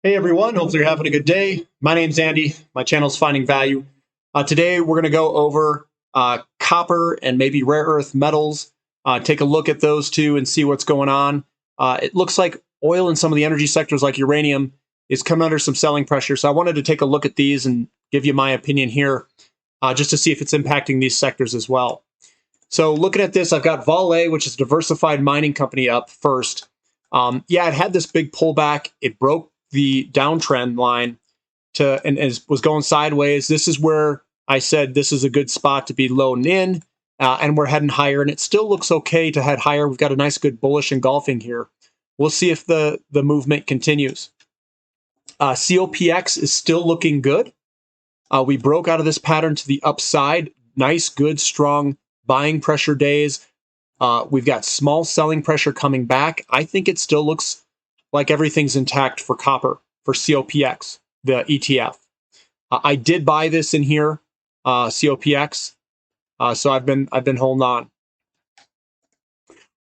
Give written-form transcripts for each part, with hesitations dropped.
Hey everyone, hopefully you're having a good day. My name's Andy. My channel's Finding Value. Today we're going to go over copper and maybe rare earth metals, take a look at those two and see what's going on. It looks like oil and some of the energy sectors like uranium is coming under some selling pressure. So I wanted to take a look at these and give you my opinion here just to see if it's impacting these sectors as well. So looking at this, I've got Vale, which is a diversified mining company, up first. It had this big pullback. It broke the downtrend line and was going sideways. This is where I said this is a good spot to be loading in, and we're heading higher, and it still looks okay to head higher. We've got a nice, good bullish engulfing here. We'll see if the movement continues. COPX is still looking good. We broke out of this pattern to the upside. Nice, good, strong buying pressure days. We've got small selling pressure coming back. I think it still looks like everything's intact for copper, for COPX, the ETF. I did buy this in here, COPX, so I've been holding on.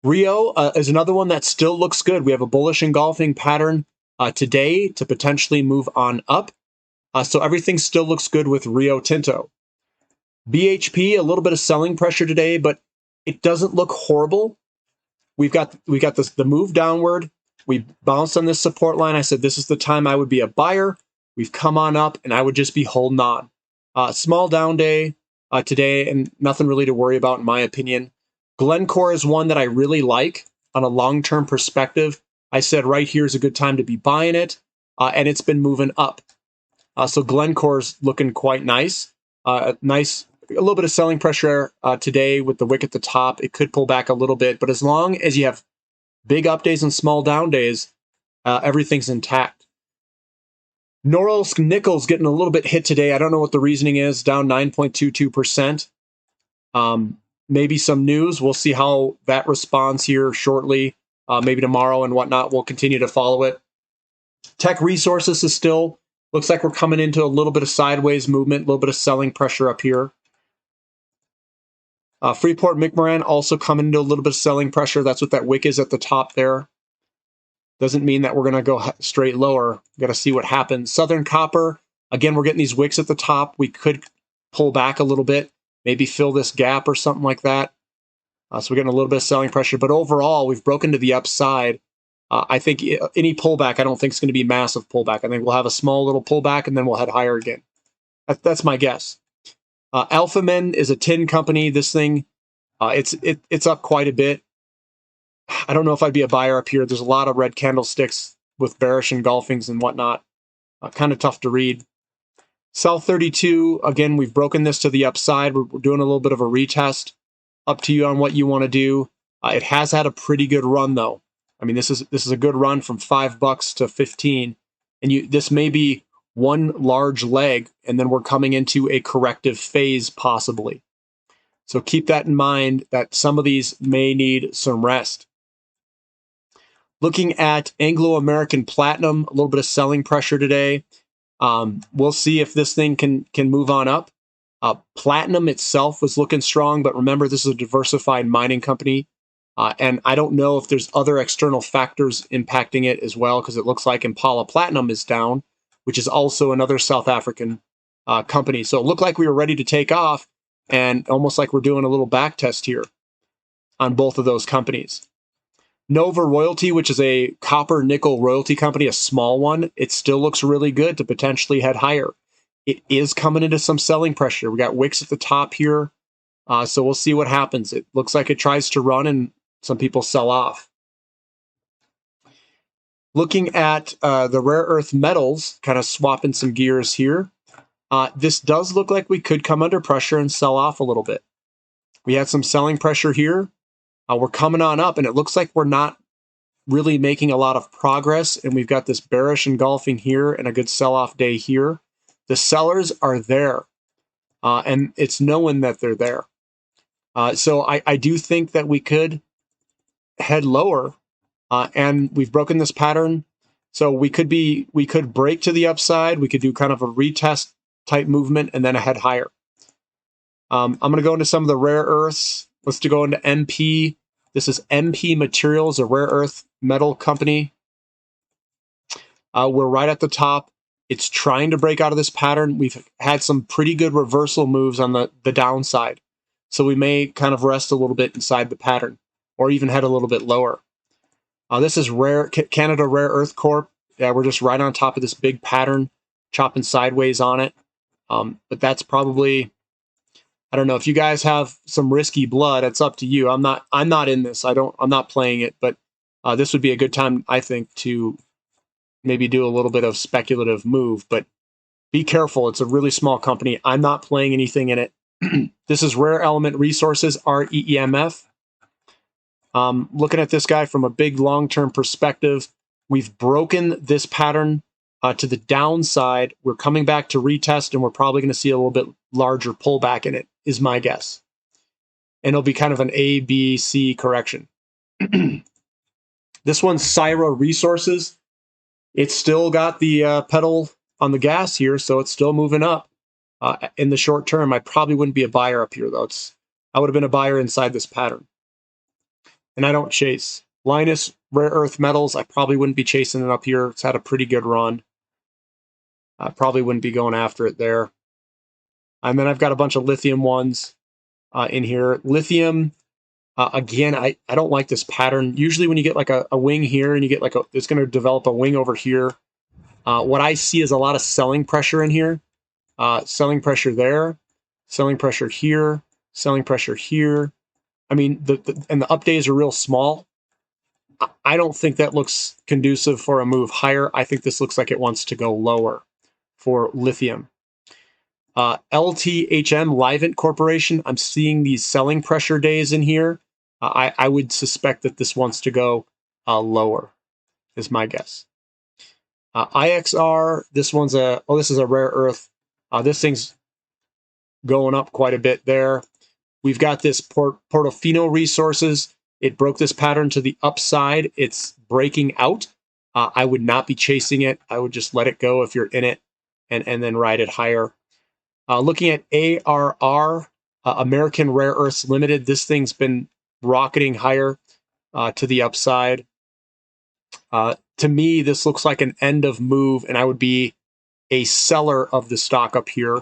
Rio is another one that still looks good. We have a bullish engulfing pattern today to potentially move on up. So everything still looks good with Rio Tinto. BHP, a little bit of selling pressure today, but it doesn't look horrible. We got the move downward. We bounced on this support line. I said this is the time I would be a buyer. We've come on up, and I would just be holding on. Small down day today, and nothing really to worry about in my opinion. Glencore is one that I really like on a long-term perspective. I said right here is a good time to be buying it, and it's been moving up. So Glencore's looking quite nice. A little bit of selling pressure today with the wick at the top. It could pull back a little bit, but as long as you have big up days and small down days, everything's intact. Norilsk Nickel's getting a little bit hit today. I don't know what the reasoning is, down 9.22%. Maybe some news. We'll see how that responds here shortly, maybe tomorrow and whatnot. We'll continue to follow it. Tech Resources is still, looks like we're coming into a little bit of sideways movement, a little bit of selling pressure up here. Freeport McMoran also coming into a little bit of selling pressure. That's what that wick is at the top there. Doesn't mean that we're going to go straight lower. Got to see what happens. Southern Copper, again, we're getting these wicks at the top. We could pull back a little bit, maybe fill this gap or something like that. So we're getting a little bit of selling pressure. But overall, we've broken to the upside. I think any pullback, I don't think it's going to be massive pullback. I think we'll have a small little pullback, and then we'll head higher again. That's my guess. Alphamen is a tin company. This thing, it's up quite a bit. I don't know if I'd be a buyer up here. There's a lot of red candlesticks with bearish engulfings and whatnot. Kind of tough to read. South 32, again, we've broken this to the upside. We're doing a little bit of a retest. Up to you on what you want to do. It has had a pretty good run, though. I mean, this is a good run from $5 to 15, and this may be one large leg, and then we're coming into a corrective phase possibly. So keep that in mind that some of these may need some rest. Looking at Anglo-American Platinum, a little bit of selling pressure today. We'll see if this thing can move on up. Platinum itself was looking strong, but remember, this is a diversified mining company. And I don't know if there's other external factors impacting it as well, because it looks like Impala Platinum is down, which is also another South African company. So it looked like we were ready to take off, and almost like we're doing a little back test here on both of those companies. Nova Royalty, which is a copper nickel royalty company, a small one, it still looks really good to potentially head higher. It is coming into some selling pressure. We got wicks at the top here, so we'll see what happens. It looks like it tries to run, and some people sell off. Looking at the rare earth metals, kind of swapping some gears here. This does look like we could come under pressure and sell off a little bit. We had some selling pressure here. We're coming on up, and it looks like we're not really making a lot of progress, and we've got this bearish engulfing here and a good sell-off day here. The sellers are there, and it's knowing that they're there. So I do think that we could head lower, and we've broken this pattern. So we could break to the upside. We could do kind of a retest type movement and then head higher. I'm going to go into some of the rare earths. Let's go into MP. This is MP Materials, a rare earth metal company. We're right at the top. It's trying to break out of this pattern. We've had some pretty good reversal moves on the downside. So we may kind of rest a little bit inside the pattern or even head a little bit lower. This is Canada Rare Earth Corp. Yeah, we're just right on top of this big pattern, chopping sideways on it. But that's probably, I don't know, if you guys have some risky blood, it's up to you. I'm not in this. I'm not playing it, but this would be a good time, I think, to maybe do a little bit of speculative move, but be careful. It's a really small company. I'm not playing anything in it. This is Rare Element Resources, REEMF. Looking at this guy from a big long-term perspective, we've broken this pattern to the downside. We're coming back to retest, and we're probably going to see a little bit larger pullback in it, is my guess. And it'll be kind of an A, B, C correction. This one's Syra Resources. It's still got the pedal on the gas here, so it's still moving up. In the short term, I probably wouldn't be a buyer up here, though. I would have been a buyer inside this pattern. And I don't chase. Linus Rare Earth Metals, I probably wouldn't be chasing it up here. It's had a pretty good run. I probably wouldn't be going after it there. And then I've got a bunch of lithium ones in here. Lithium, again, I don't like this pattern. Usually when you get like a wing here and you get like it's going to develop a wing over here. What I see is a lot of selling pressure in here. Selling pressure there, selling pressure here, selling pressure here. I mean, and the up days are real small. I don't think that looks conducive for a move higher. I think this looks like it wants to go lower for lithium. LTHM, Livent Corporation, I'm seeing these selling pressure days in here. I would suspect that this wants to go lower, is my guess. IXR, this one's this is a rare earth. This thing's going up quite a bit there. We've got this Portofino Resources. It broke this pattern to the upside. It's breaking out. I would not be chasing it. I would just let it go if you're in it and then ride it higher. Looking at ARR, American Rare Earths Limited, this thing's been rocketing higher to the upside. To me, this looks like an end of move, and I would be a seller of the stock up here,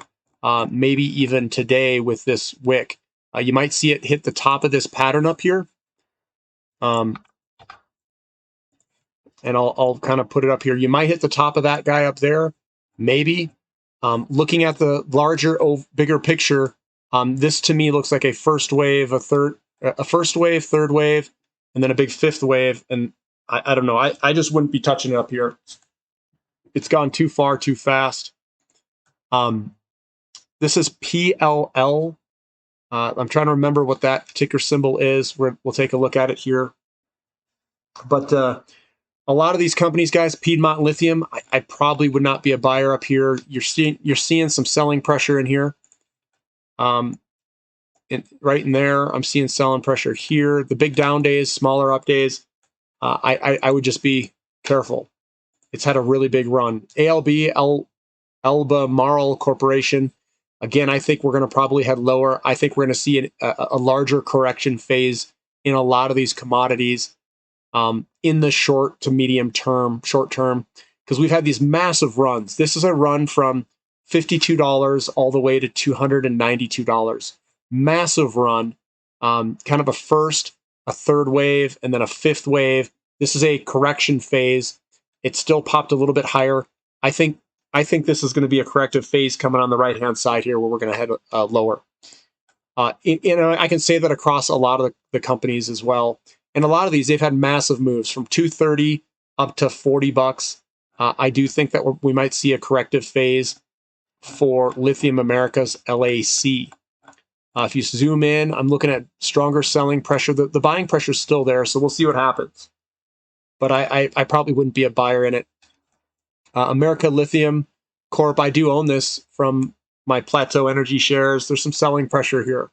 maybe even today with this wick. You might see it hit the top of this pattern up here. And I'll kind of put it up here. You might hit the top of that guy up there, maybe. Looking at the larger, bigger picture, this to me looks like a first wave, a first wave, third wave, and then a big fifth wave. And I don't know. I just wouldn't be touching it up here. It's gone too far, too fast. This is PLL. I'm trying to remember what that ticker symbol is. We'll take a look at it here. But a lot of these companies, guys, Piedmont Lithium, I probably would not be a buyer up here. You're seeing some selling pressure in here. Right in there, I'm seeing selling pressure here. The big down days, smaller up days, I would just be careful. It's had a really big run. ALB, Albemarle Corporation. Again, I think we're going to probably head lower. I think we're going to see a larger correction phase in a lot of these commodities in the short to medium term, short term, because we've had these massive runs. This is a run from $52 all the way to $292. Massive run, kind of a first, a third wave, and then a fifth wave. This is a correction phase. It still popped a little bit higher. I think this is going to be a corrective phase coming on the right-hand side here where we're going to head lower. I can say that across a lot of the companies as well. And a lot of these, they've had massive moves from $230 up to $40. I do think that we might see a corrective phase for Lithium Americas LAC. If you zoom in, I'm looking at stronger selling pressure. The buying pressure is still there, so we'll see what happens. But I probably wouldn't be a buyer in it. America Lithium Corp, I do own this from my Plateau Energy shares. There's some selling pressure here.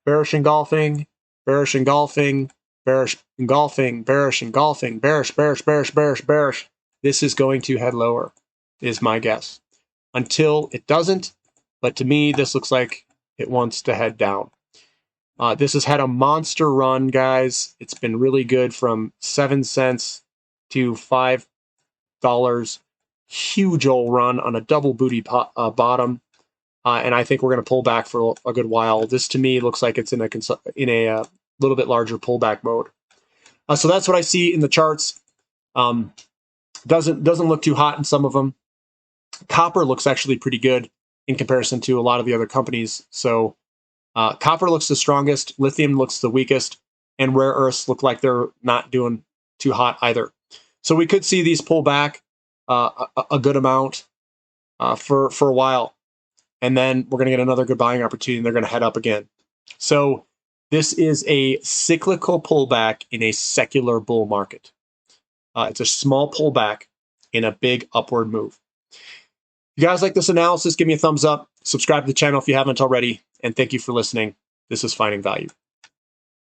Bearish engulfing, bearish engulfing, bearish engulfing, bearish engulfing, bearish, bearish, bearish, bearish, bearish. This is going to head lower, is my guess. Until it doesn't, but to me, this looks like it wants to head down. This has had a monster run, guys. It's been really good from 7 cents to 5 Huge old run on a double booty bottom. And I think we're going to pull back for a good while. This to me looks like it's in a little bit larger pullback mode. So that's what I see in the charts. Doesn't look too hot in some of them. Copper looks actually pretty good in comparison to a lot of the other companies. So copper looks the strongest, lithium looks the weakest, and rare earths look like they're not doing too hot either. So we could see these pull back a good amount for a while. And then we're going to get another good buying opportunity, and they're going to head up again. So this is a cyclical pullback in a secular bull market. It's a small pullback in a big upward move. If you guys like this analysis, give me a thumbs up. Subscribe to the channel if you haven't already. And thank you for listening. This is Finding Value.